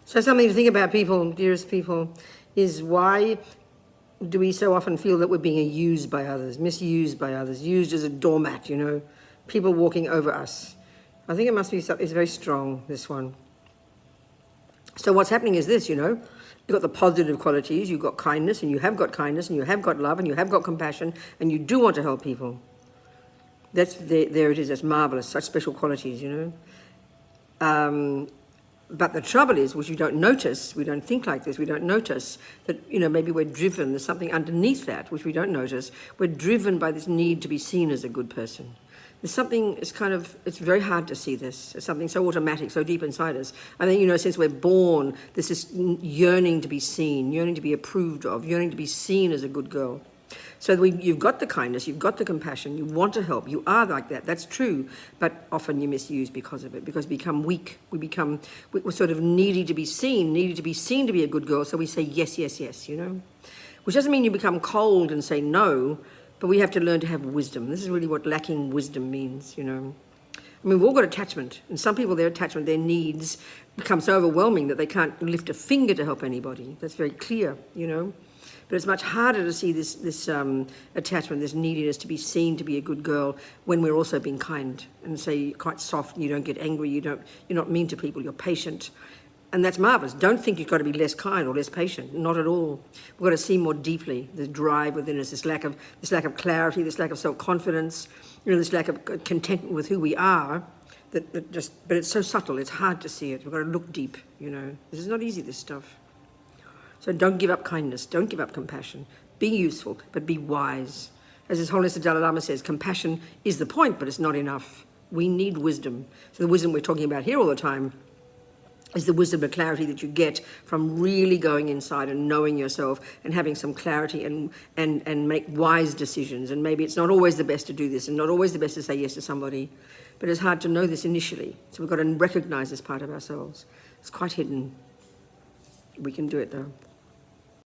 So something to think about, people, dearest people, is why do we so often feel that we're being used by others, misused by others, used as a doormat, people walking over us. I think it must be something, it's very strong, this one. So what's happening is this, you've got the positive qualities, you've got kindness, and you have got kindness, and you have got love, and you have got compassion, and you do want to help people. There it is, that's marvelous, such special qualities, But the trouble is, which we don't notice, we don't think like this, we don't notice that, maybe we're driven, there's something underneath that, which we don't notice. We're driven by this need to be seen as a good person. There's something, it's very hard to see this. It's something so automatic, so deep inside us. I think, since we're born, there's this yearning to be seen, yearning to be approved of, yearning to be seen as a good girl. So you've got the kindness, you've got the compassion, you want to help, you are like that, that's true, but often you misuse because of it, because we become weak, we're sort of needy to be seen to be a good girl, so we say yes, yes, yes, Which doesn't mean you become cold and say no, but we have to learn to have wisdom. This is really what lacking wisdom means, we've all got attachment, and some people, their attachment, their needs become so overwhelming that they can't lift a finger to help anybody. That's very clear, But it's much harder to see this attachment, this neediness to be seen to be a good girl when we're also being kind and say quite soft. You don't get angry. You're not mean to people. You're patient, and that's marvelous. Don't think you've got to be less kind or less patient. Not at all. We've got to see more deeply the drive within us, this lack of clarity, this lack of self-confidence, this lack of contentment with who we are. But it's so subtle. It's hard to see it. We've got to look deep. This is not easy. This stuff. So don't give up kindness, don't give up compassion. Be useful, but be wise. As His Holiness the Dalai Lama says, compassion is the point, but it's not enough. We need wisdom. So the wisdom we're talking about here all the time is the wisdom and clarity that you get from really going inside and knowing yourself and having some clarity and make wise decisions. And maybe it's not always the best to do this and not always the best to say yes to somebody, but it's hard to know this initially. So we've got to recognize this part of ourselves. It's quite hidden. We can do it though.